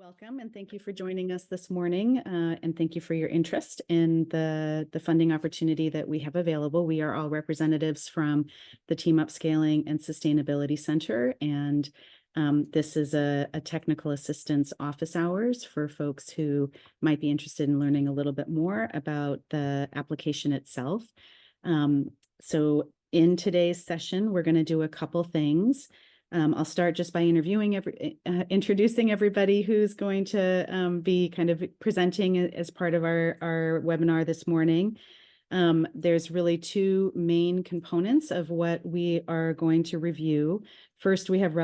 Welcome and thank you for joining us this morning, and thank you for your interest in the funding opportunity that we have available. We are all representatives from the Team Upscaling and Sustainability Center, and this is a technical assistance office hours for folks who might be interested in learning a little bit more about the application itself. So in today's session, we're going to do a couple things. I'll start just by introducing everybody who's going to be kind of presenting as part of our webinar this morning. There's really two main components of what we are going to review. First, we have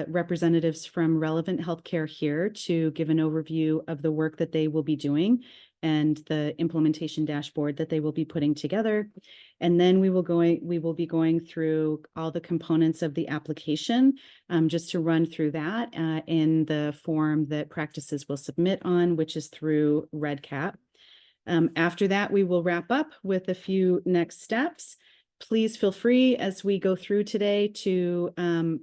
representatives from Relevant Healthcare here to give an overview of the work that they will be doing and the implementation dashboard that they will be putting together. And then we will be going through all the components of the application, just to run through that in the form that practices will submit on, which is through REDCap. After that, we will wrap up with a few next steps. Please feel free as we go through today to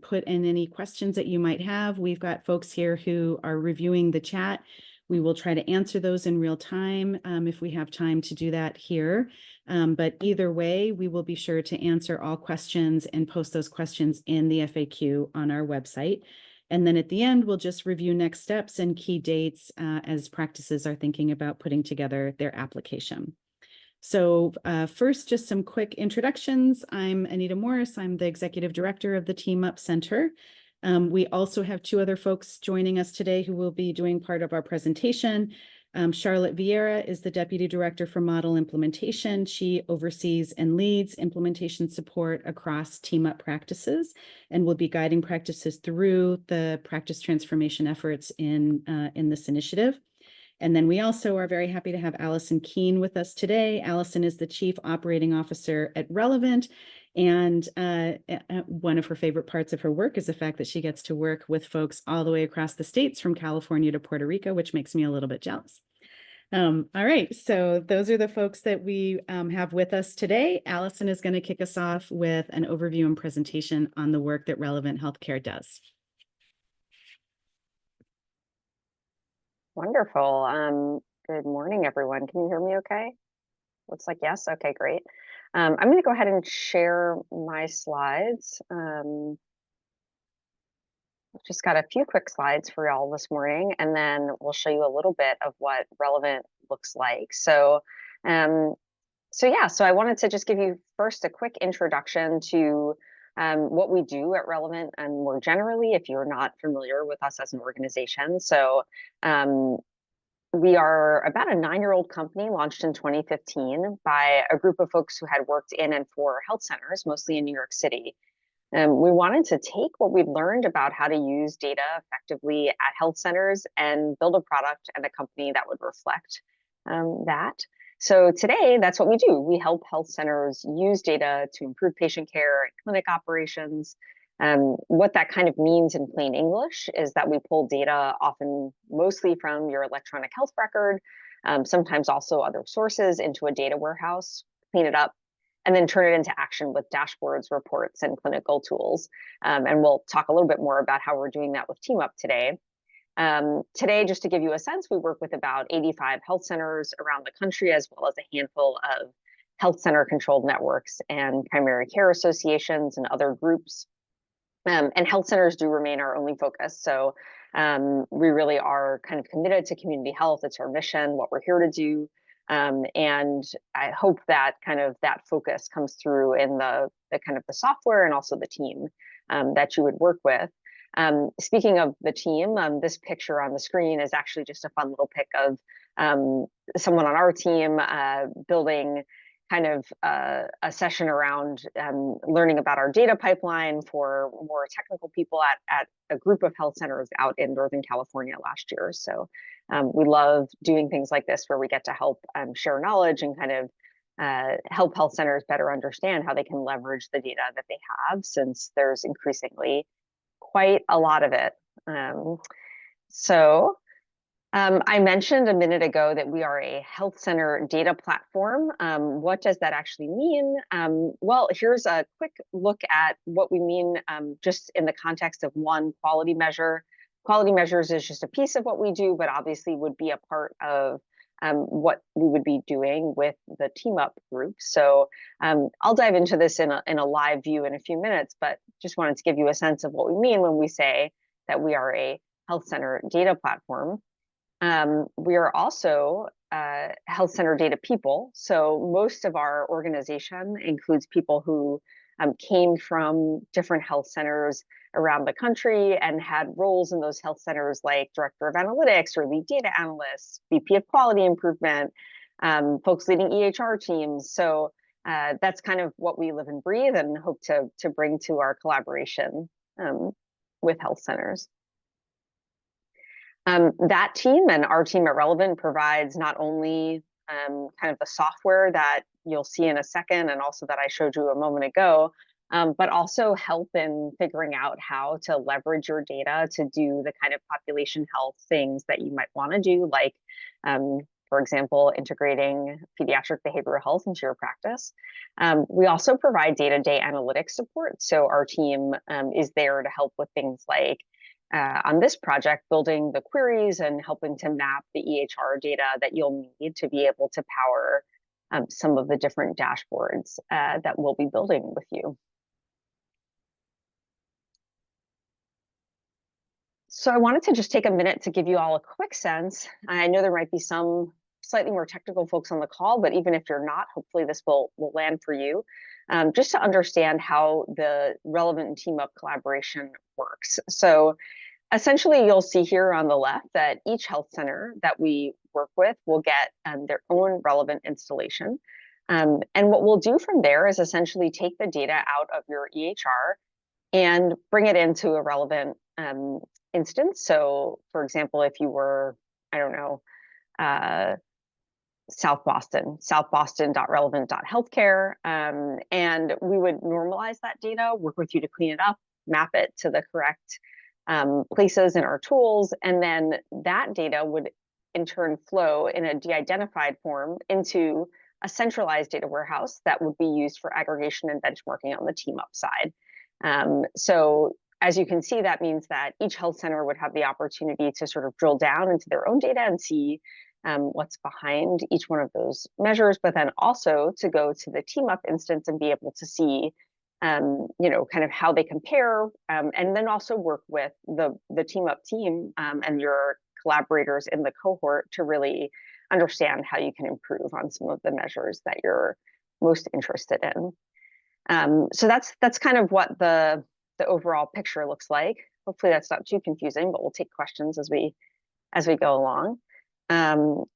put in any questions that you might have. We've got folks here who are reviewing the chat. We will try to answer those in real time if we have time to do that here. But either way, we will be sure to answer all questions and post those questions in the FAQ on our website. And then at the end, we'll just review next steps and key dates as practices are thinking about putting together their application. So first, just some quick introductions. I'm Anita Morris. I'm the Executive Director of the Team Up Center. We also have two other folks joining us today who will be doing part of our presentation. Charlotte Vieira is the Deputy Director for Model Implementation. She oversees and leads implementation support across Team Up practices and will be guiding practices through the practice transformation efforts in this initiative. And then we also are very happy to have Allison Keene with us today. Allison is the Chief Operating Officer at Relevant. And one of her favorite parts of her work is the fact that she gets to work with folks all the way across the states from California to Puerto Rico, which makes me a little bit jealous. All right, so those are the folks that we have with us today. Allison is going to kick us off with an overview and presentation on the work that Relevant Healthcare does. Wonderful. Good morning, everyone. Can you hear me okay? Looks like yes. Okay, great. I'm going to go ahead and share my slides. Just got a few quick slides for y'all this morning, and then we'll show you a little bit of what Relevant looks like. So I wanted to just give you first a quick introduction to what we do at Relevant and more generally, if you're not familiar with us as an organization. So we are about a 9-year-old company launched in 2015 by a group of folks who had worked in and for health centers, mostly in New York City. We wanted to take what we'd learned about how to use data effectively at health centers and build a product and a company that would reflect that. So today, that's what we do. We help health centers use data to improve patient care and clinic operations. What that kind of means in plain English is that we pull data often mostly from your electronic health record, sometimes also other sources into a data warehouse, clean it up, and then turn it into action with dashboards, reports, and clinical tools. And we'll talk a little bit more about how we're doing that with Team Up today. Today, just to give you a sense, we work with about 85 health centers around the country, as well as a handful of health center controlled networks and primary care associations and other groups. And health centers do remain our only focus. So we really are kind of committed to community health. It's our mission, what we're here to do. And I hope that kind of that focus comes through in the kind of the software and also the team that you would work with. Speaking of the team, this picture on the screen is actually just a fun little pic of someone on our team building kind of a session around learning about our data pipeline for more technical people at a group of health centers out in Northern California last year. So we love doing things like this where we get to help share knowledge and kind of help health centers better understand how they can leverage the data that they have, since there's increasingly quite a lot of it. I mentioned a minute ago that we are a health center data platform. What does that actually mean? Well, here's a quick look at what we mean just in the context of one quality measure quality measures is just a piece of what we do, but obviously would be a part of what we would be doing with the team up group. So I'll dive into this in a live view in a few minutes, but just wanted to give you a sense of what we mean when we say that we are a health center data platform. We are also health center data people. So most of our organization includes people who came from different health centers around the country and had roles in those health centers like director of analytics or lead data analysts, VP of quality improvement, folks leading EHR teams. So that's kind of what we live and breathe and hope to bring to our collaboration with health centers. That team and our team at Relevant provides not only kind of the software that you'll see in a second and also that I showed you a moment ago, but also help in figuring out how to leverage your data to do the kind of population health things that you might want to do, like, for example, integrating pediatric behavioral health into your practice. We also provide day-to-day analytics support. So our team is there to help with things like on this project, building the queries and helping to map the EHR data that you'll need to be able to power some of the different dashboards that we'll be building with you. So I wanted to just take a minute to give you all a quick sense. I know there might be some slightly more technical folks on the call, but even if you're not, hopefully this will land for you, just to understand how the Relevant team up collaboration works. So essentially, you'll see here on the left that each health center that we work with will get their own Relevant installation. And what we'll do from there is essentially take the data out of your EHR and bring it into a Relevant instance. So, for example, if you were, I don't know, South Boston.relevant.healthcare, and we would normalize that data, work with you to clean it up, map it to the correct places in our tools, and then that data would in turn flow in a de-identified form into a centralized data warehouse that would be used for aggregation and benchmarking on the team up side. So as you can see, that means that each health center would have the opportunity to sort of drill down into their own data and see what's behind each one of those measures, but then also to go to the team up instance and be able to see kind of how they compare, and then also work with the team up team and your collaborators in the cohort to really understand how you can improve on some of the measures that you're most interested in. So that's kind of what the overall picture looks like. Hopefully that's not too confusing, but we'll take questions as we go along. And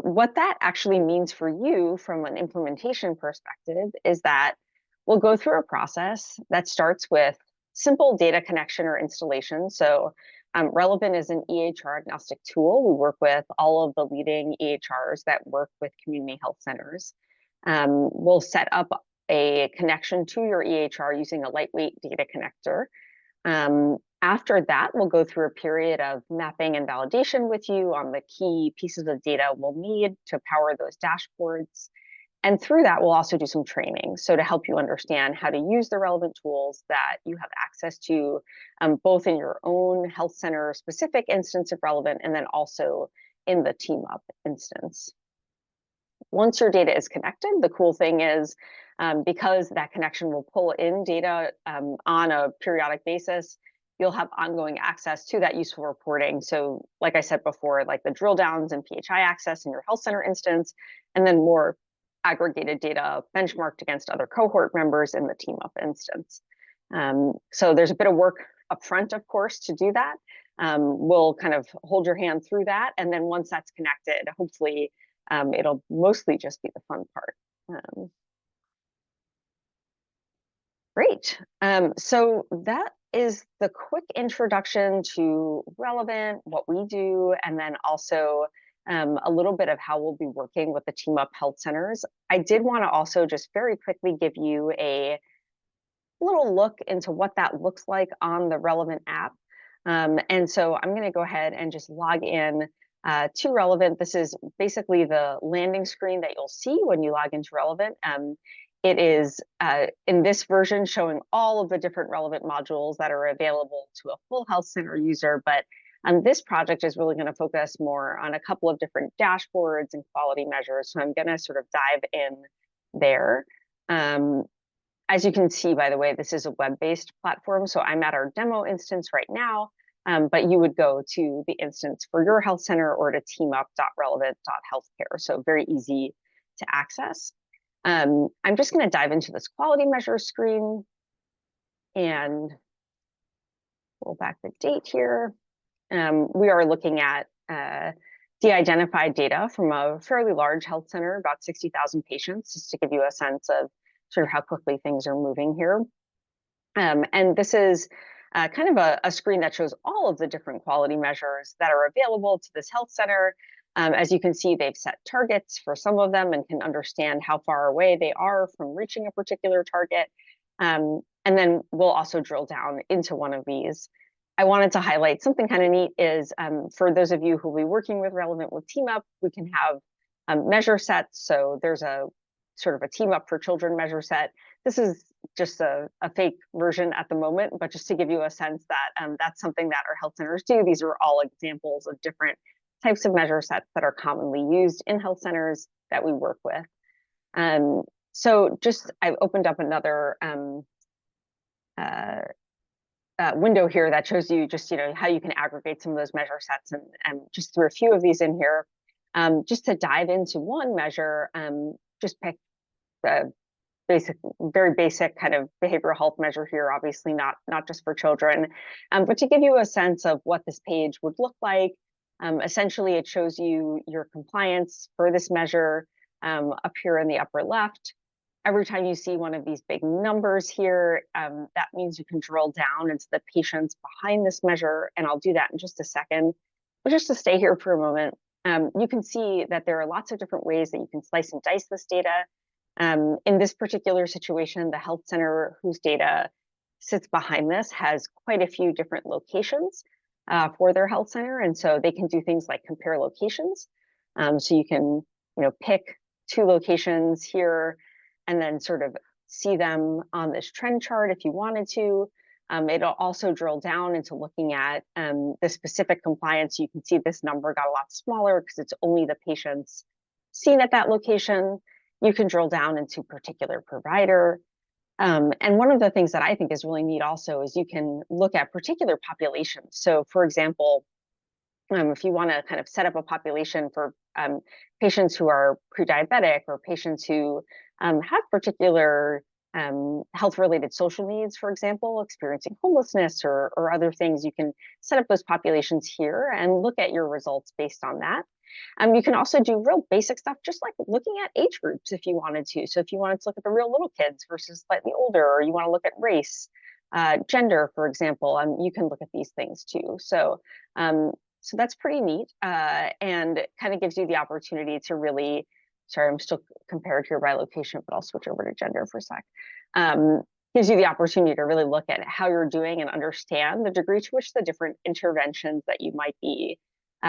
what that actually means for you from an implementation perspective is that we'll go through a process that starts with simple data connection or installation. So Relevant is an EHR agnostic tool. We work with all of the leading EHRs that work with community health centers. We'll set up a connection to your EHR using a lightweight data connector. After that, we'll go through a period of mapping and validation with you on the key pieces of data we'll need to power those dashboards. And through that, we'll also do some training. So to help you understand how to use the Relevant tools that you have access to, both in your own health center specific instance of Relevant, and then also in the team up instance. Once your data is connected, the cool thing is, because that connection will pull in data on a periodic basis, you'll have ongoing access to that useful reporting. So like I said before, like the drill downs and PHI access in your health center instance, and then more aggregated data benchmarked against other cohort members in the team up instance. So there's a bit of work upfront, of course, to do that. We'll kind of hold your hand through that. And then once that's connected, hopefully it'll mostly just be the fun part. Great. So that is the quick introduction to Relevant, what we do, and then also a little bit of how we'll be working with the team up health centers. I did want to also just very quickly give you a little look into what that looks like on the Relevant app. And so I'm going to go ahead and just log in to Relevant. This is basically the landing screen that you'll see when you log into Relevant. It is in this version showing all of the different Relevant modules that are available to a full health center user, but This project is really going to focus more on a couple of different dashboards and quality measures. So I'm going to sort of dive in there. As you can see, by the way, this is a web-based platform. So I'm at our demo instance right now, but you would go to the instance for your health center or to teamup.relevant.healthcare. So very easy to access. I'm just going to dive into this quality measure screen and pull back the date here. We are looking at de-identified data from a fairly large health center, about 60,000 patients, just to give you a sense of sort of how quickly things are moving here. And this is kind of a screen that shows all of the different quality measures that are available to this health center. As you can see, they've set targets for some of them and can understand how far away they are from reaching a particular target. And then we'll also drill down into one of these. I wanted to highlight something kind of neat is for those of you who will be working with Relevant with TeamUp, we can have measure sets. So there's a sort of a TeamUp for Children measure set. This is just a fake version at the moment, but just to give you a sense that that's something that our health centers do. These are all examples of different types of measure sets that are commonly used in health centers that we work with. So just I've opened up another window here that shows you just how you can aggregate some of those measure sets, and just threw a few of these in here. Just to dive into one measure, just pick the very basic kind of behavioral health measure here, obviously not just for children, but to give you a sense of what this page would look like. Essentially, it shows you your compliance for this measure up here in the upper left. Every time you see one of these big numbers here, that means you can drill down into the patients behind this measure, and I'll do that in just a second. But just to stay here for a moment, you can see that there are lots of different ways that you can slice and dice this data. In this particular situation, the health center whose data sits behind this has quite a few different locations for their health center, and so they can do things like compare locations. So you can pick 2 locations here and then sort of see them on this trend chart if you wanted to. It'll also drill down into looking at the specific compliance. You can see this number got a lot smaller because it's only the patients seen at that location. You can drill down into particular provider. And one of the things that I think is really neat also is you can look at particular populations. So for example, if you want to kind of set up a population for patients who are pre-diabetic or patients who have particular health-related social needs, for example, experiencing homelessness or other things, you can set up those populations here and look at your results based on that. You can also do real basic stuff, just like looking at age groups if you wanted to. So if you wanted to look at the real little kids versus slightly older, or you want to look at race, gender, for example, you can look at these things too. So that's pretty neat, and kind of gives you the opportunity to really, sorry, I'm still compared here by location, but I'll switch over to gender for a sec. Gives you the opportunity to really look at how you're doing and understand the degree to which the different interventions that you might be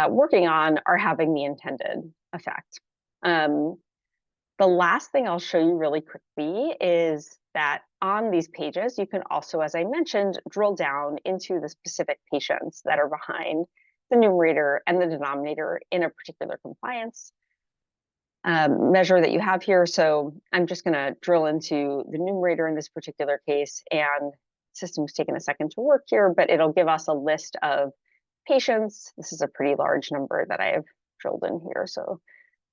working on are having the intended effect. The last thing I'll show you really quickly is that on these pages, you can also, as I mentioned, drill down into the specific patients that are behind the numerator and the denominator in a particular compliance measure that you have here. So I'm just going to drill into the numerator in this particular case, and the system's taken a second to work here, but it'll give us a list of patients. This is a pretty large number that I have drilled in here, so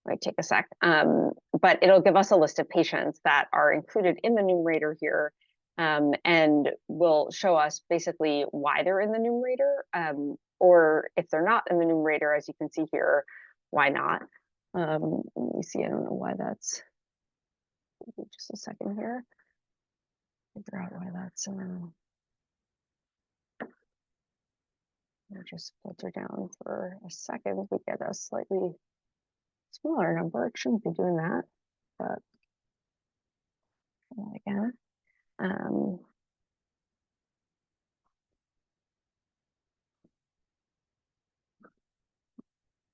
it might take a sec. But it'll give us a list of patients that are included in the numerator here, and will show us basically why they're in the numerator, or if they're not in the numerator, as you can see here, why not. Let me see, I don't know why that's, just a second here, figure out why that's, I'll just filter down for a second. We get a slightly smaller number. It shouldn't be doing that, but again,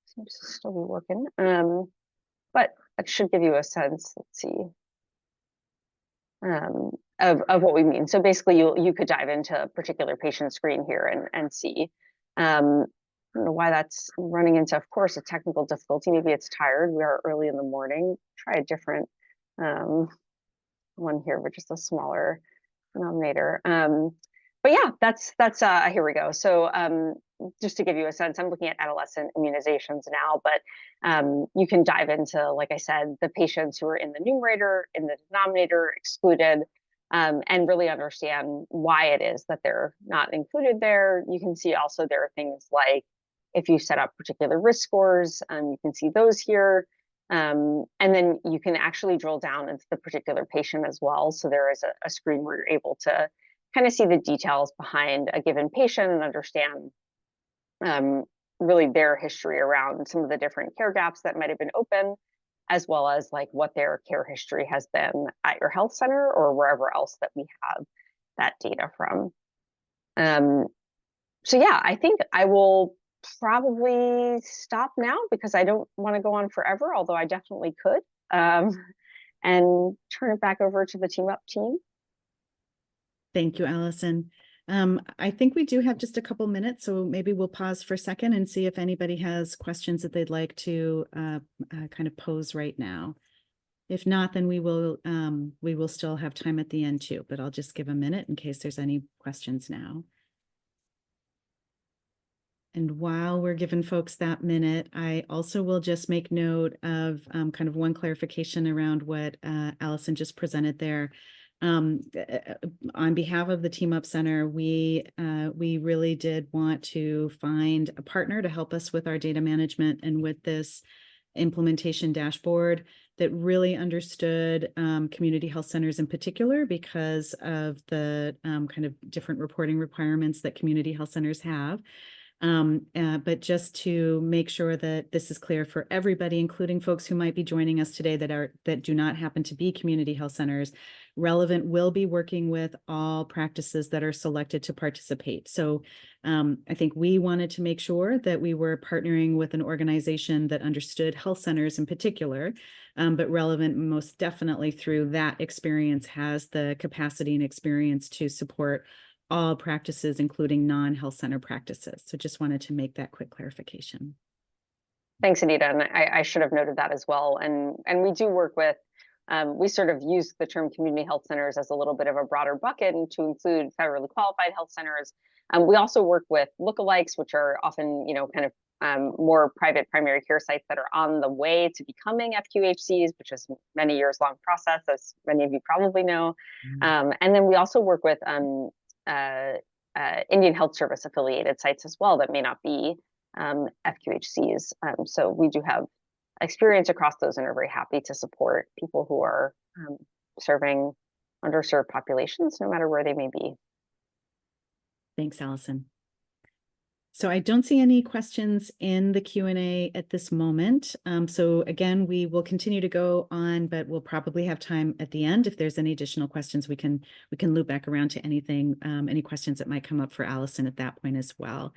seems to still be working. But it should give you a sense, let's see, of what we mean. So basically you could dive into a particular patient screen here and see. I don't know why that's running into, of course, a technical difficulty. Maybe it's tired. We are early in the morning. Try a different um, one here, which is a smaller denominator. But yeah, that's here we go. So just to give you a sense, I'm looking at adolescent immunizations now, but you can dive into, like I said, the patients who are in the numerator, in the denominator, excluded, and really understand why it is that they're not included there. You can see also there are things like if you set up particular risk scores, you can see those here. And then you can actually drill down into the particular patient as well. So there is a screen where you're able to kind of see the details behind a given patient and understand um, really their history around some of the different care gaps that might have been open, as well as like what their care history has been at your health center or wherever else that we have that data from. Um, so yeah, I think I will probably stop now because I don't want to go on forever, although I definitely could. Um, and turn it back over to the Team Up team. Thank you, Allison. I think we do have just a couple minutes, so maybe we'll pause for a second and see if anybody has questions that they'd like to kind of pose right now. If not, then we will still have time at the end too, but I'll just give a minute in case there's any questions now. And while we're giving folks that minute, I also will just make note of kind of one clarification around what Allison just presented there. On behalf of the Team Up Center, we really did want to find a partner to help us with our data management and with this implementation dashboard that really understood community health centers in particular because of the kind of different reporting requirements that community health centers have. But just to make sure that this is clear for everybody, including folks who might be joining us today that do not happen to be community health centers, Relevant will be working with all practices that are selected to participate. So I think we wanted to make sure that we were partnering with an organization that understood health centers in particular, but Relevant most definitely through that experience has the capacity and experience to support all practices, including non-health center practices. So just wanted to make that quick clarification. Thanks, Anita. And I should have noted that as well. And we do work with, we sort of use the term community health centers as a little bit of a broader bucket and to include federally qualified health centers. We also work with lookalikes, which are often, kind of more private primary care sites that are on the way to becoming FQHCs, which is many years long process, as many of you probably know. And then we also work with Indian Health Service affiliated sites as well that may not be FQHCs. So we do have experience across those and are very happy to support people who are serving underserved populations, no matter where they may be. Thanks, Allison. So I don't see any questions in the Q&A at this moment. So again, we will continue to go on, but we'll probably have time at the end. If there's any additional questions, we can loop back around to anything, any questions that might come up for Allison at that point as well.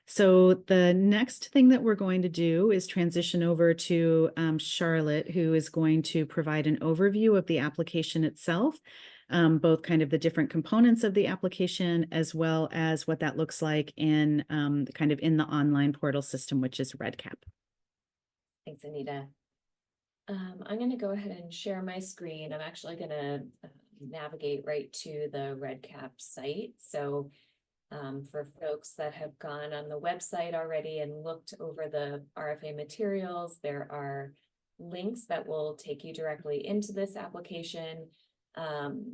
So the next thing that we're going to do is transition over to Charlotte, who is going to provide an overview of the application itself, both kind of the different components of the application, as well as what that looks like in kind of in the online portal system, which is REDCap. Thanks, Anita. I'm going to go ahead and share my screen. I'm actually going to navigate right to the REDCap site. So for folks that have gone on the website already and looked over the RFA materials, there are links that will take you directly into this application.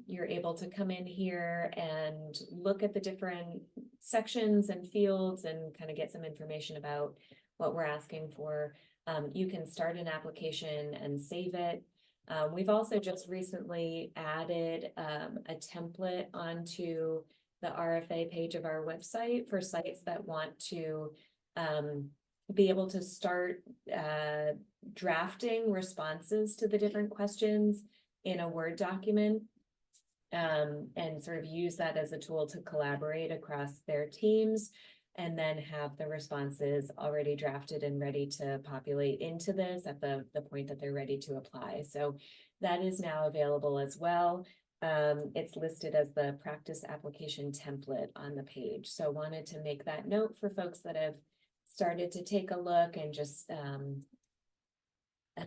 You're able to come in here and look at the different sections and fields and kind of get some information about what we're asking for. You can start an application and save it. We've also just recently added a template onto the RFA page of our website for sites that want to be able to start drafting responses to the different questions in a Word document and sort of use that as a tool to collaborate across their teams and then have the responses already drafted and ready to populate into this at the point that they're ready to apply. So that is now available as well. It's listed as the practice application template on the page. So wanted to make that note for folks that have started to take a look and just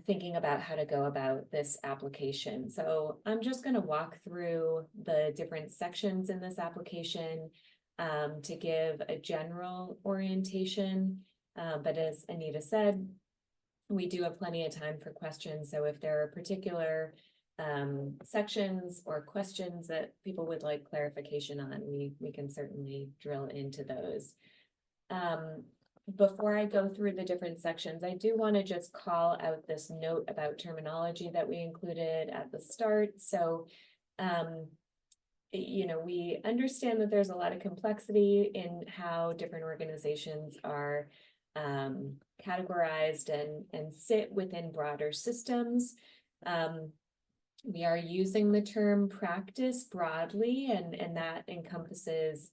thinking about how to go about this application. So I'm just going to walk through the different sections in this application to give a general orientation. But as Anita said, we do have plenty of time for questions. So if there are particular sections or questions that people would like clarification on, we can certainly drill into those. Before I go through the different sections, I do want to just call out this note about terminology that we included at the start. So, you know, we understand that there's a lot of complexity in how different organizations are categorized and sit within broader systems. We are using the term practice broadly, and that encompasses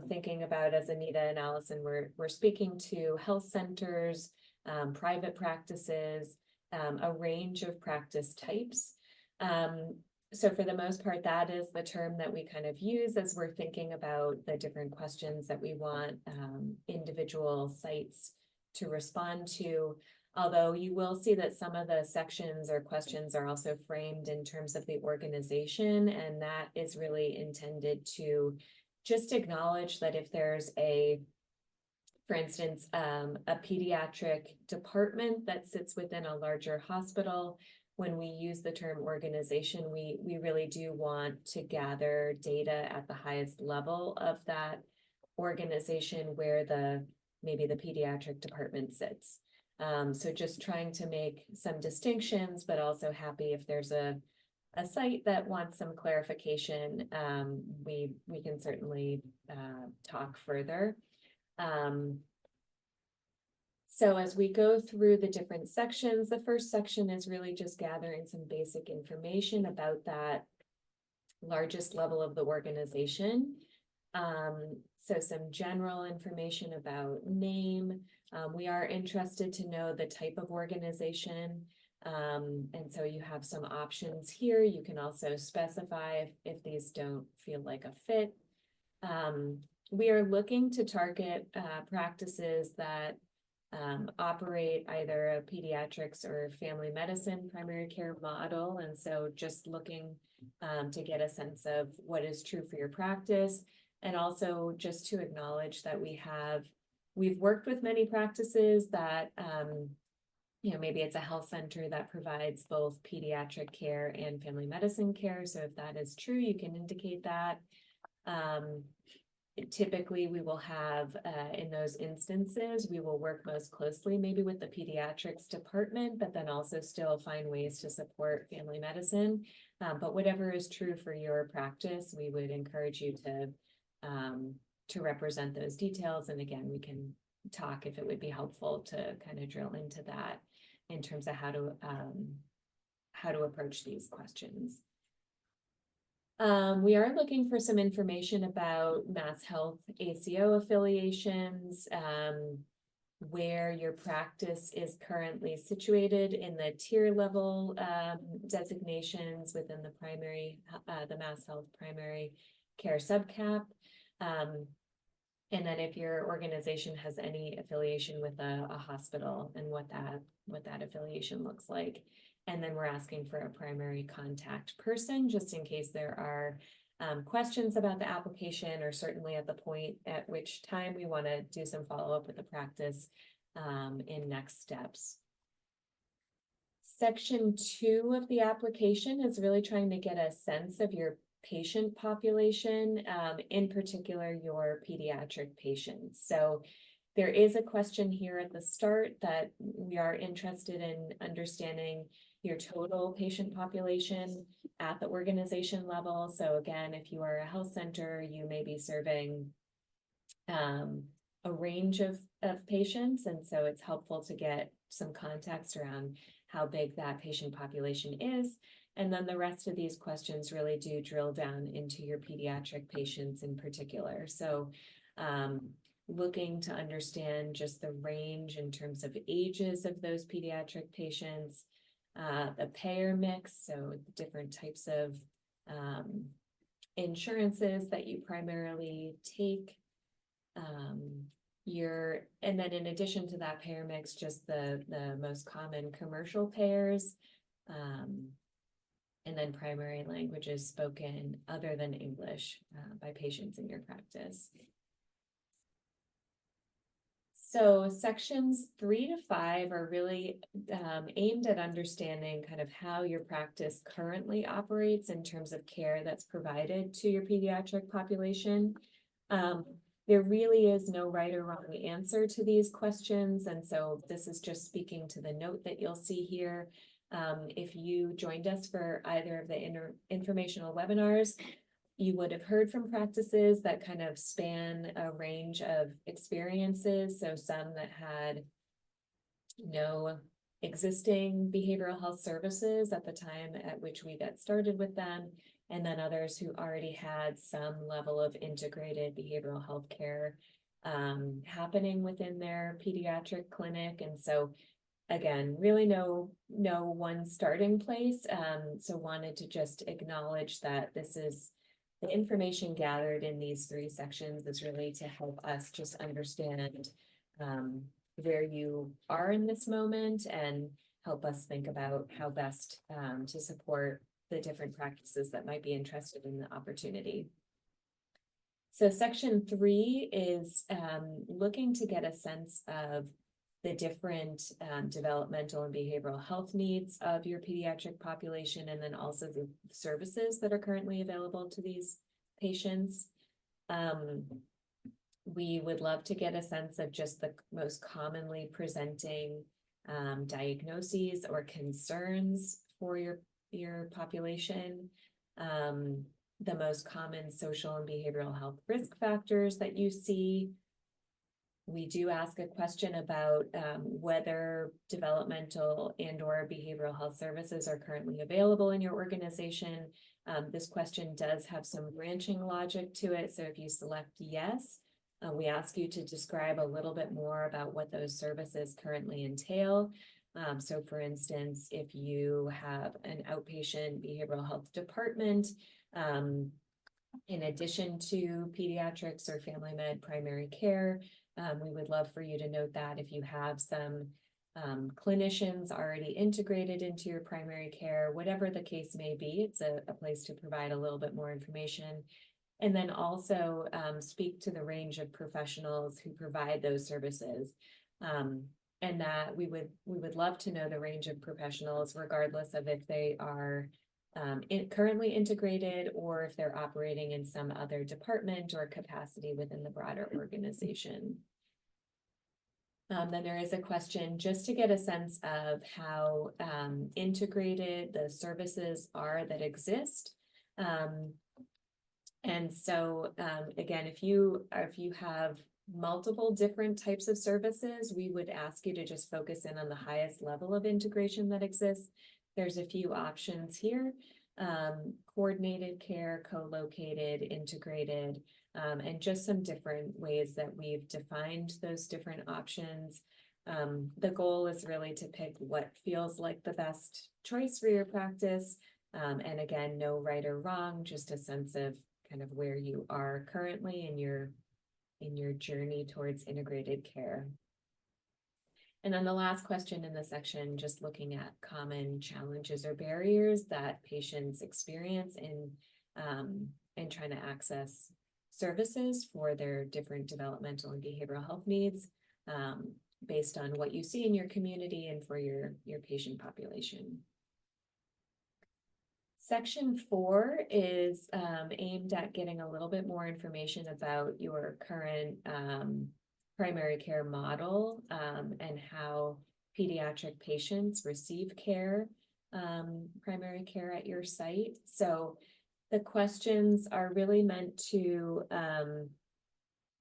thinking about, as Anita and Allison we're speaking to, health centers, private practices, a range of practice types. So for the most part, that is the term that we kind of use as we're thinking about the different questions that we want individual sites to respond to. Although you will see that some of the sections or questions are also framed in terms of the organization, and that is really intended to just acknowledge that if there's for instance, a pediatric department that sits within a larger hospital, when we use the term organization, we really do want to gather data at the highest level of that organization where maybe the pediatric department sits. So just trying to make some distinctions, but also happy if there's a site that wants some clarification, we can certainly talk further. So as we go through the different sections, the first section is really just gathering some basic information about that largest level of the organization. So some general information about name. We are interested to know the type of organization. And so you have some options here. You can also specify if these don't feel like a fit. We are looking to target practices that operate either a pediatrics or family medicine primary care model. And so just looking to get a sense of what is true for your practice. And also just to acknowledge that we've worked with many practices that, you know, maybe it's a health center that provides both pediatric care and family medicine care. So if that is true, you can indicate that. Typically, we will have, in those instances, we will work most closely maybe with the pediatrics department, but then also still find ways to support family medicine. But whatever is true for your practice, we would encourage you to represent those details. And again, we can talk if it would be helpful to kind of drill into that in terms of how to approach these questions. We are looking for some information about Mass Health ACO affiliations, where your practice is currently situated in the tier level designations within the Mass Health primary care subcap. And then if your organization has any affiliation with a hospital and what that affiliation looks like. And then we're asking for a primary contact person, just in case there are questions about the application, or certainly at the point at which time we want to do some follow-up with the practice in next steps. Section 2 of the application is really trying to get a sense of your patient population, in particular your pediatric patients. So there is a question here at the start that we are interested in understanding your total patient population at the organization level. So again, if you are a health center, you may be serving a range of patients. And so it's helpful to get some context around how big that patient population is. And then the rest of these questions really do drill down into your pediatric patients in particular. So looking to understand just the range in terms of ages of those pediatric patients, the payer mix, so different types of insurances that you primarily take, and then in addition to that payer mix, just the most common commercial payers, and then primary languages spoken other than English by patients in your practice. So sections 3 to 5 are really aimed at understanding kind of how your practice currently operates in terms of care that's provided to your pediatric population. There really is no right or wrong answer to these questions, and so this is just speaking to the note that you'll see here. If you joined us for either of the informational webinars, you would have heard from practices that kind of span a range of experiences. So some that had no existing behavioral health services at the time at which we got started with them, and then others who already had some level of integrated behavioral health care happening within their pediatric clinic. And so again, really no one starting place. So wanted to just acknowledge that this is the information gathered in these 3 sections is really to help us just understand where you are in this moment and help us think about how best to support the different practices that might be interested in the opportunity. So section 3 is looking to get a sense of the different developmental and behavioral health needs of your pediatric population, and then also the services that are currently available to these patients. We would love to get a sense of just the most commonly presenting diagnoses or concerns for your population, the most common social and behavioral health risk factors that you see. We do ask a question about whether developmental and/or behavioral health services are currently available in your organization. This question does have some branching logic to it. So if you select yes, we ask you to describe a little bit more about what those services currently entail. So for instance, if you have an outpatient behavioral health department, in addition to pediatrics or family med primary care, we would love for you to note that. If you have some clinicians already integrated into your primary care, whatever the case may be, it's a place to provide a little bit more information. And then also speak to the range of professionals who provide those services. And that we would love to know the range of professionals, regardless of if they are currently integrated or if they're operating in some other department or capacity within the broader organization. Then there is a question just to get a sense of how integrated the services are that exist. And so again, if you have multiple different types of services, we would ask you to just focus in on the highest level of integration that exists. There's a few options here: coordinated care, co-located, integrated, and just some different ways that we've defined those different options. The goal is really to pick what feels like the best choice for your practice. And again, no right or wrong, just a sense of kind of where you are currently in your journey towards integrated care. And then the last question in the section, just looking at common challenges or barriers that patients experience in trying to access services for their different developmental and behavioral health needs, based on what you see in your community and for your patient population. Section 4 is aimed at getting a little bit more information about your current primary care model and how pediatric patients receive care, primary care at your site. So the questions are really meant to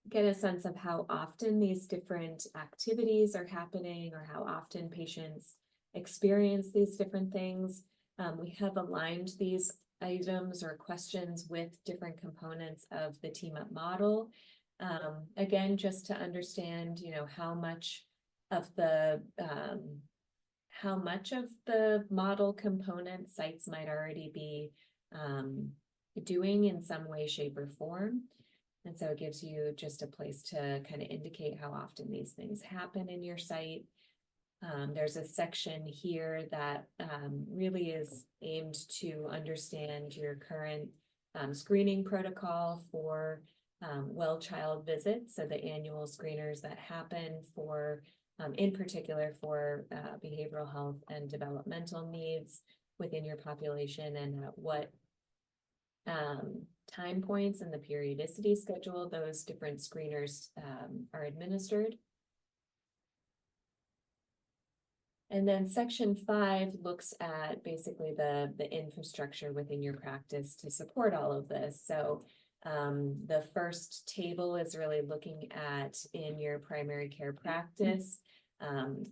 get a sense of how often these different activities are happening or how often patients experience these different things. We have aligned these items or questions with different components of the team up model. Again, just to understand, how much of the model component sites might already be doing in some way, shape, or form. And so it gives you just a place to kind of indicate how often these things happen in your site. There's a section here that really is aimed to understand your current screening protocol for well child visits. So the annual screeners that happen for, in particular for behavioral health and developmental needs within your population, and at what time points in the periodicity schedule those different screeners are administered. And then section 5 looks at basically the infrastructure within your practice to support all of this. So the first table is really looking at, in your primary care practice,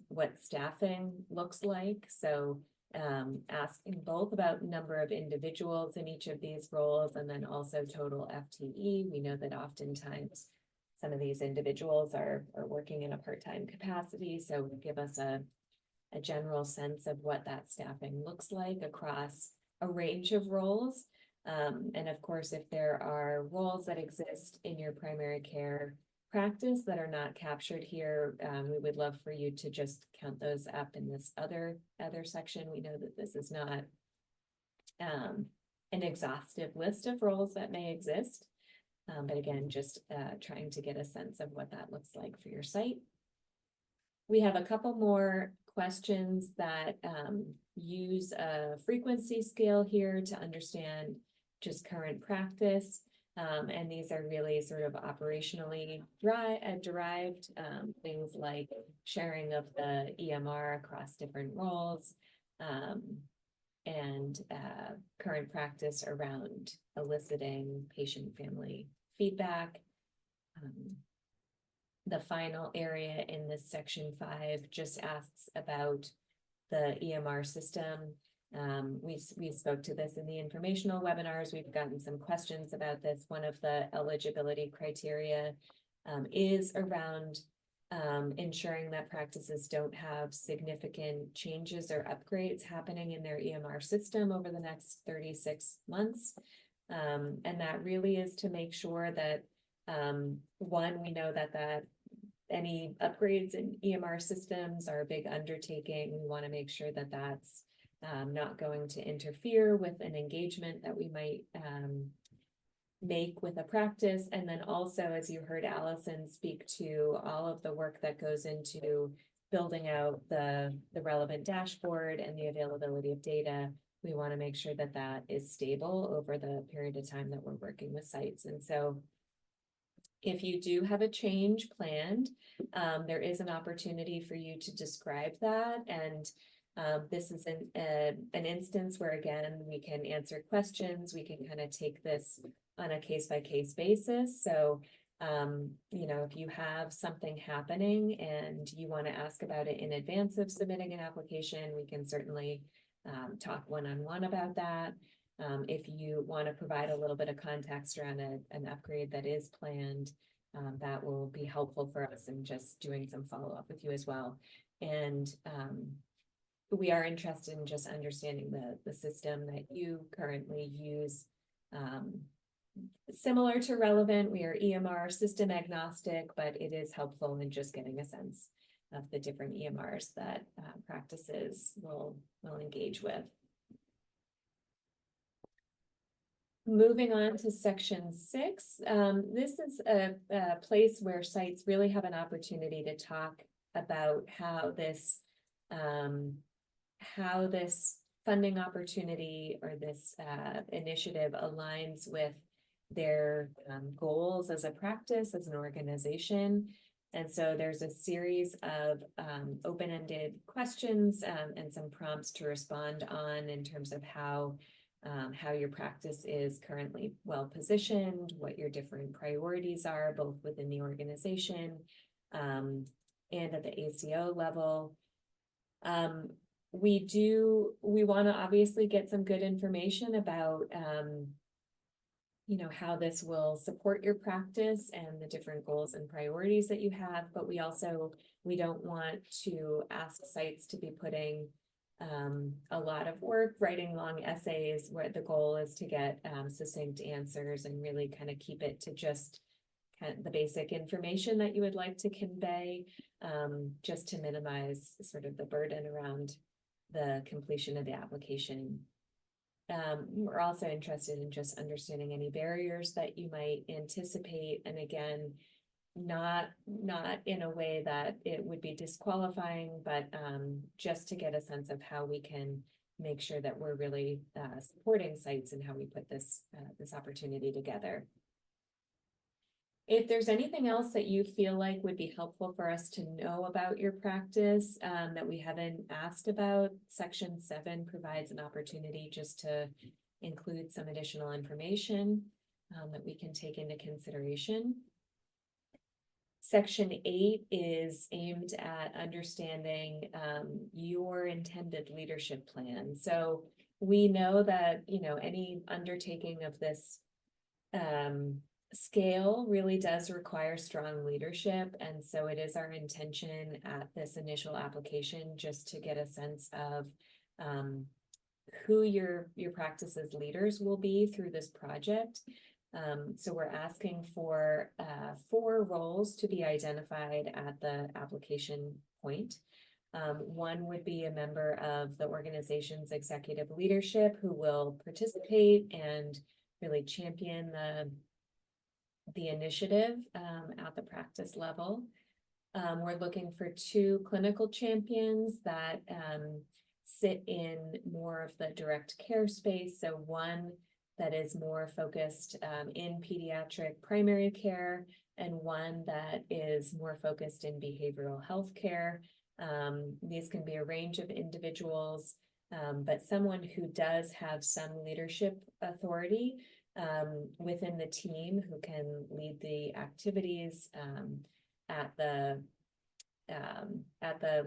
what staffing looks like. So asking both about number of individuals in each of these roles, and then also total FTE. We know that oftentimes some of these individuals are working in a part-time capacity, so give us a general sense of what that staffing looks like across a range of roles. And of course, if there are roles that exist in your primary care practice that are not captured here, we would love for you to just count those up in this other section. We know that this is not an exhaustive list of roles that may exist, but again, just trying to get a sense of what that looks like for your site. We have a couple more questions that use a frequency scale here to understand just current practice. And these are really sort of operationally derived, things like sharing of the EMR across different roles, and current practice around eliciting patient family feedback. The final area in this section 5 just asks about the EMR system. We spoke to this in the informational webinars. We've gotten some questions about this. One of the eligibility criteria is around ensuring that practices don't have significant changes or upgrades happening in their EMR system over the next 36 months. And that really is to make sure that one, we know that any upgrades in EMR systems are a big undertaking. We want to make sure that that's not going to interfere with an engagement that we might make with a practice. And then also, as you heard Allison speak to, all of the work that goes into building out the relevant dashboard and the availability of data. We want to make sure that that is stable over the period of time that we're working with sites. And so if you do have a change planned, there is an opportunity for you to describe that. And this is an instance where, again, we can answer questions. We can kind of take this on a case-by-case basis. So, you know, if you have something happening and you want to ask about it in advance of submitting an application, we can certainly talk one-on-one about that. If you want to provide a little bit of context around an upgrade that is planned, that will be helpful for us in just doing some follow-up with you as well. And we are interested in just understanding the system that you currently use. Similar to Relevant, we are EMR system agnostic, but it is helpful in just getting a sense of the different EMRs that practices will engage with. Moving on to section 6, this is a place where sites really have an opportunity to talk about how this funding opportunity or this initiative aligns with their goals as a practice, as an organization. And so there's a series of open-ended questions and some prompts to respond on in terms of how your practice is currently well positioned, what your different priorities are, both within the organization and at the ACO level. We want to obviously get some good information about you know, how this will support your practice and the different goals and priorities that you have, but we don't want to ask sites to be putting a lot of work writing long essays where the goal is to get succinct answers and really kind of keep it to just the basic information that you would like to convey, just to minimize sort of the burden around the completion of the application. We're also interested in just understanding any barriers that you might anticipate, and again, not in a way that it would be disqualifying, but just to get a sense of how we can make sure that we're really supporting sites and how we put this opportunity together. If there's anything else that you feel like would be helpful for us to know about your practice that we haven't asked about, Section 7 provides an opportunity just to include some additional information that we can take into consideration. Section 8 is aimed at understanding your intended leadership plan. So we know that, you know, any undertaking of this scale really does require strong leadership. And so it is our intention at this initial application just to get a sense of who your practice's leaders will be through this project. So we're asking for 4 roles to be identified at the application point. One would be a member of the organization's executive leadership who will participate and really champion the initiative at the practice level. We're looking for 2 clinical champions that sit in more of the direct care space. So one that is more focused in pediatric primary care, and one that is more focused in behavioral health care. These can be a range of individuals, but someone who does have some leadership authority within the team, who can lead the activities at the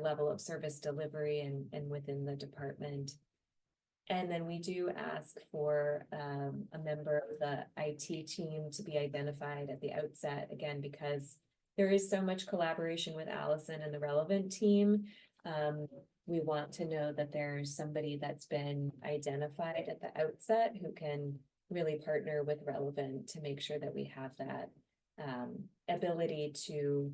level of service delivery and within the department. And then we do ask for a member of the IT team to be identified at the outset, again, because there is so much collaboration with Allison and the relevant team. We want to know that there's somebody that's been identified at the outset who can really partner with relevant to make sure that we have that ability to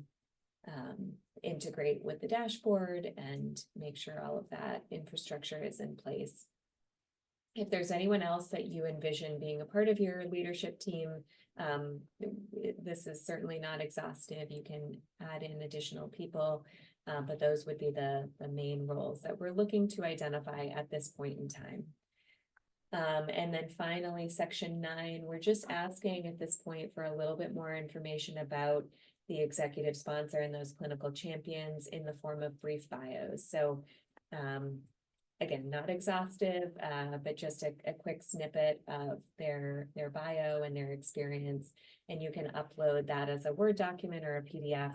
integrate with the dashboard and make sure all of that infrastructure is in place. If there's anyone else that you envision being a part of your leadership team, this is certainly not exhaustive. You can add in additional people, but those would be the main roles that we're looking to identify at this point in time. And then finally, Section 9, we're just asking at this point for a little bit more information about the executive sponsor and those clinical champions in the form of brief bios. So again, not exhaustive, but just a quick snippet of their bio and their experience. And you can upload that as a Word document or a PDF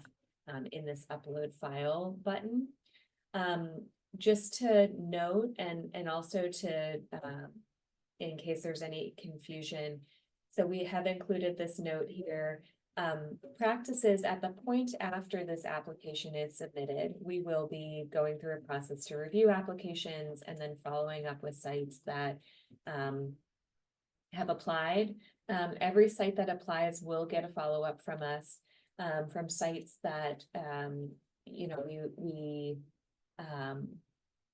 in this upload file button. Just to note, and also to, in case there's any confusion, so we have included this note here. Practices at the point after this application is submitted, we will be going through a process to review applications and then following up with sites that have applied. Every site that applies will get a follow-up from us. From sites that you know we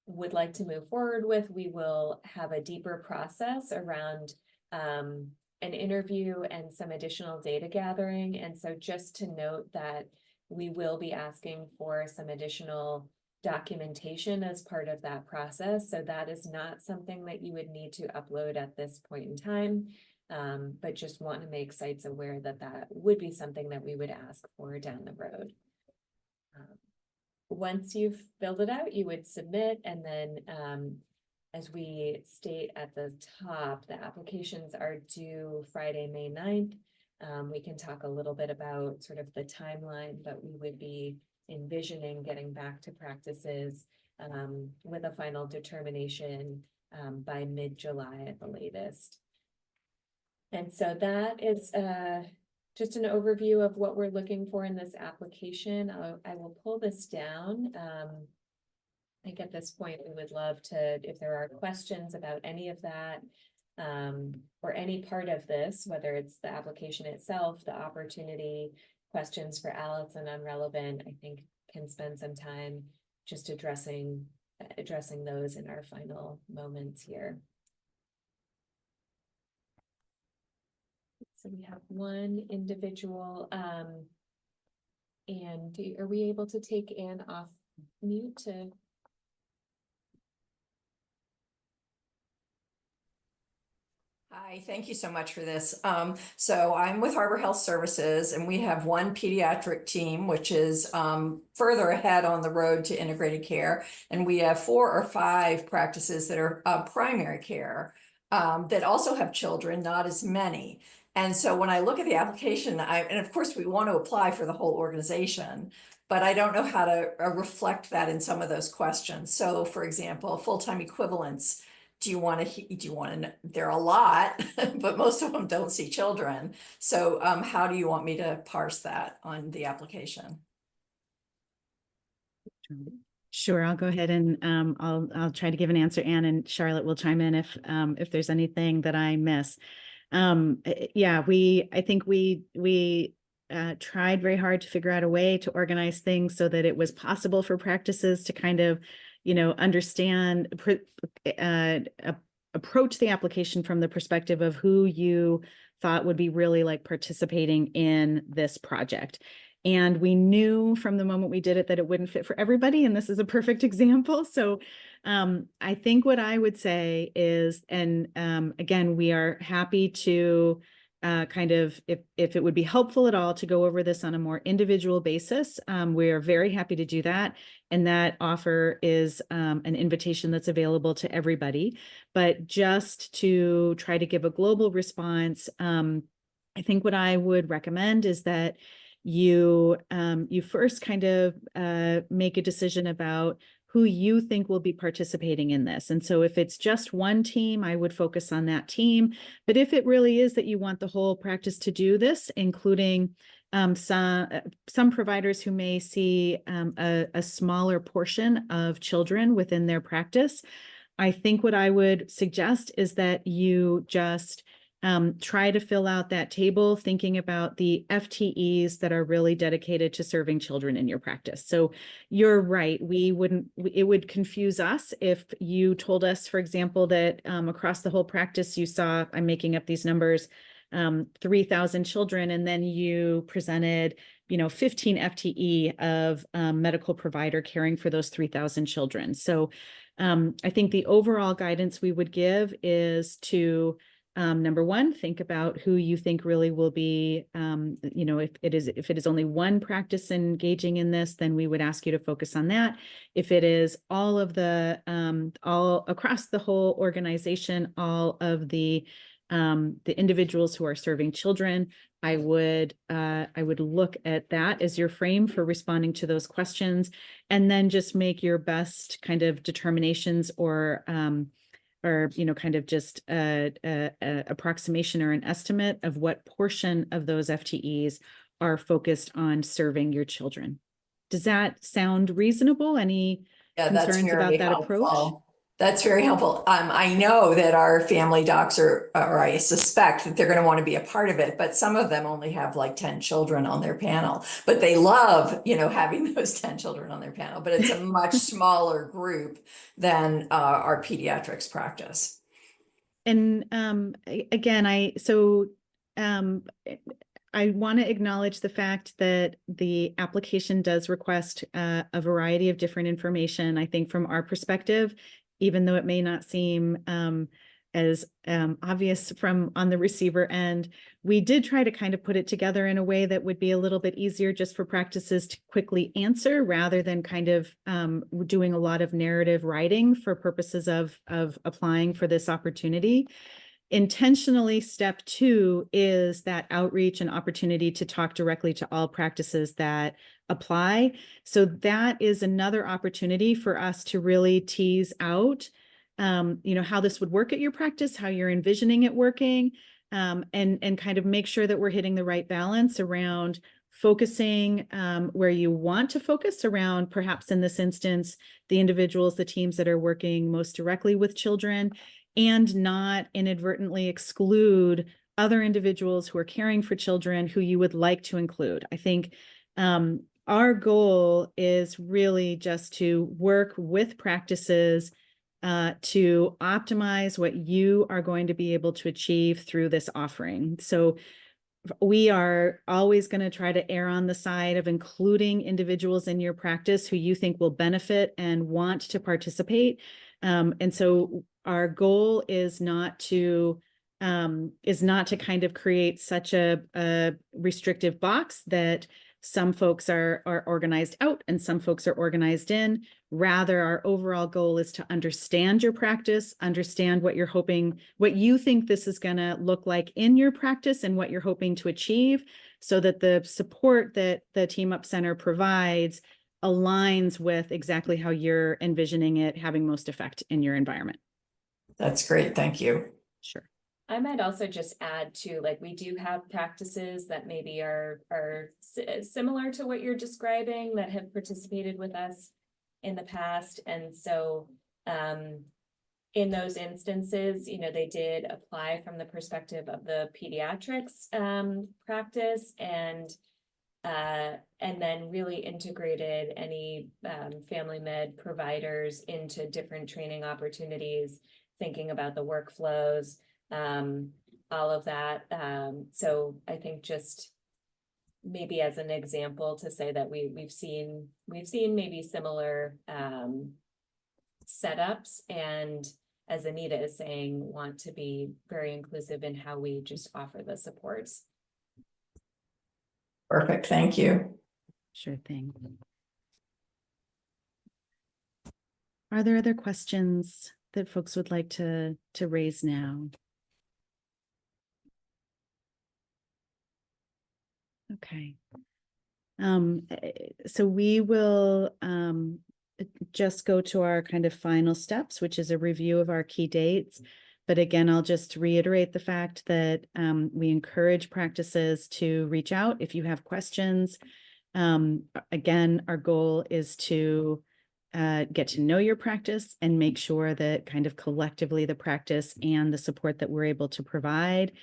would like to move forward with, we will have a deeper process around an interview and some additional data gathering. And so just to note that we will be asking for some additional documentation as part of that process. So that is not something that you would need to upload at this point in time, but just want to make sites aware that that would be something that we would ask for down the road. Once you've filled it out, you would submit, and then as we state at the top, the applications are due Friday, May 9th. We can talk a little bit about sort of the timeline, but we would be envisioning getting back to practices with a final determination by mid-July at the latest. And so that is just an overview of what we're looking for in this application. I will pull this down. I think at this point, we would love to, if there are questions about any of that, or any part of this, whether it's the application itself, the opportunity, questions for Allison on relevant, I think can spend some time just addressing those in our final moments here. So we have one individual, and are we able to take Anne off mute to? Hi, thank you so much for this. So I'm with Harbor Health Services, and we have one pediatric team, which is further ahead on the road to integrated care. And we have 4 or 5 practices that are primary care that also have children, not as many. And so when I look at the application, and of course we want to apply for the whole organization, but I don't know how to reflect that in some of those questions. So for example, full-time equivalents. Do you want to, there are a lot, but most of them don't see children. So how do you want me to parse that on the application? Sure, I'll go ahead and I'll try to give an answer, Anne, and Charlotte will chime in if there's anything that I miss. Yeah, I think we tried very hard to figure out a way to organize things so that it was possible for practices to kind of, understand, approach the application from the perspective of who you thought would be really like participating in this project. And we knew from the moment we did it that it wouldn't fit for everybody. And this is a perfect example. So I think what I would say is, and again, we are happy to kind of, if it would be helpful at all to go over this on a more individual basis, we are very happy to do that. And that offer is an invitation that's available to everybody. But just to try to give a global response, I think what I would recommend is that you first kind of make a decision about who you think will be participating in this. And so if it's just one team, I would focus on that team. But if it really is that you want the whole practice to do this, including some providers who may see a smaller portion of children within their practice, I think what I would suggest is that you just try to fill out that table thinking about the FTEs that are really dedicated to serving children in your practice. So you're right. It would confuse us if you told us, for example, that across the whole practice, you saw, I'm making up these numbers, 3,000 children, and then you presented, 15 FTE of medical provider caring for those 3,000 children. So I think the overall guidance we would give is to number one, think about who you think really will be, if it is only one practice engaging in this, then we would ask you to focus on that. If it is all of the, all across the whole organization, all of the individuals who are serving children, I would look at that as your frame for responding to those questions, and then just make your best kind of determinations or kind of just a approximation or an estimate of what portion of those FTEs are focused on serving your children. Does that sound reasonable? Any concerns about that approach? That's very helpful. I know that our family docs or I suspect that they're going to want to be a part of it, but some of them only have like 10 children on their panel, but they love, having those 10 children on their panel, but it's a much smaller group than our pediatrics practice. And again, I want to acknowledge the fact that the application does request a variety of different information. I think from our perspective, even though it may not seem as obvious from on the receiver end, we did try to kind of put it together in a way that would be a little bit easier just for practices to quickly answer, rather than kind of doing a lot of narrative writing for purposes of applying for this opportunity. Intentionally, step 2 is that outreach and opportunity to talk directly to all practices that apply. So that is another opportunity for us to really tease out, how this would work at your practice, how you're envisioning it working, and kind of make sure that we're hitting the right balance around focusing where you want to focus around, perhaps in this instance, the individuals, the teams that are working most directly with children, and not inadvertently exclude other individuals who are caring for children who you would like to include. I think our goal is really just to work with practices to optimize what you are going to be able to achieve through this offering. So we are always going to try to err on the side of including individuals in your practice who you think will benefit and want to participate. And so our goal is not to kind of create such a restrictive box that some folks are organized out and some folks are organized in. Rather, our overall goal is to understand your practice, understand what you're hoping, what you think this is going to look like in your practice and what you're hoping to achieve, so that the support that the Team Up Center provides aligns with exactly how you're envisioning it having most effect in your environment. That's great. Thank you. Sure. I might also just add to, like, we do have practices that maybe are similar to what you're describing that have participated with us in the past. And so in those instances, you know, they did apply from the perspective of the pediatrics practice, and then really integrated any family med providers into different training opportunities, thinking about the workflows, all of that. So I think just maybe as an example to say that we've seen maybe similar setups, and as Anita is saying, want to be very inclusive in how we just offer the supports. Perfect. Thank you. Sure thing. Are there other questions that folks would like to raise now? Okay. So we will just go to our kind of final steps, which is a review of our key dates. But again, I'll just reiterate the fact that we encourage practices to reach out if you have questions. Again, our goal is to get to know your practice and make sure that kind of collectively the practice and the support that we're able to provide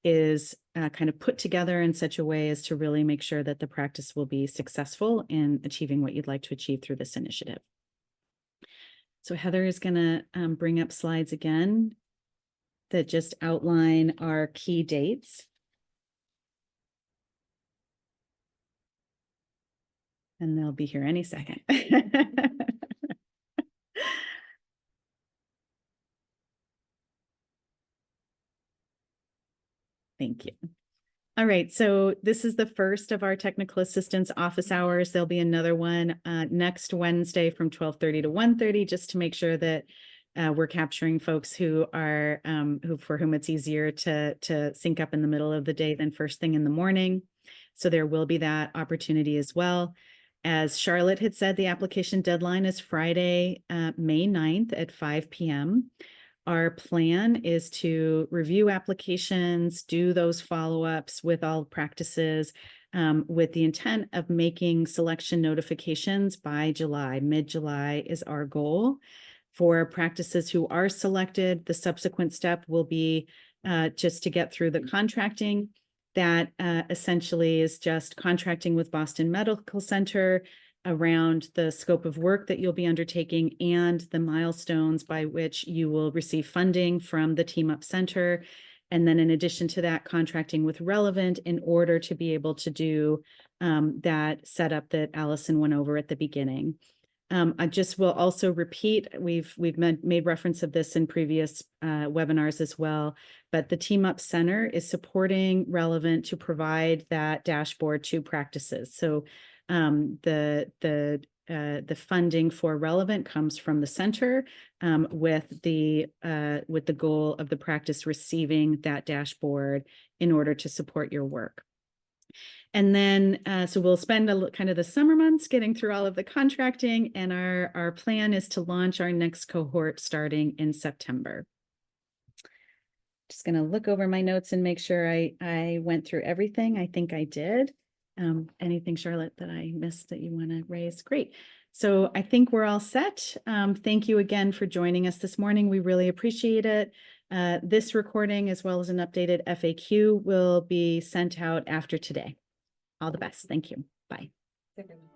is kind of put together in such a way as to really make sure that the practice will be successful in achieving what you'd like to achieve through this initiative. So Heather is going to bring up slides again that just outline our key dates. And they'll be here any second. Thank you. All right, so this is the first of our technical assistance office hours. There'll be another one next Wednesday from 12:30 to 1:30, just to make sure that we're capturing folks who are for whom it's easier to sync up in the middle of the day than first thing in the morning. So there will be that opportunity as well. As Charlotte had said, the application deadline is Friday, May 9th at 5 p.m. Our plan is to review applications, do those follow-ups with all practices, with the intent of making selection notifications by July. Mid-July is our goal. For practices who are selected, the subsequent step will be just to get through the contracting. That essentially is just contracting with Boston Medical Center around the scope of work that you'll be undertaking and the milestones by which you will receive funding from the Team Up Center. And then in addition to that, contracting with Relevant in order to be able to do that setup that Allison went over at the beginning. I just will also repeat, we've made reference of this in previous webinars as well, but the Team Up Center is supporting Relevant to provide that dashboard to practices. So the funding for Relevant comes from the center with the goal of the practice receiving that dashboard in order to support your work. And then, so we'll spend kind of the summer months getting through all of the contracting, and our plan is to launch our next cohort starting in September. Just going to look over my notes and make sure I went through everything. I think I did. Anything, Charlotte, that I missed that you want to raise? Great. So I think we're all set. Thank you again for joining us this morning. We really appreciate it. This recording, as well as an updated FAQ, will be sent out after today. All the best. Thank you. Bye. Everyone.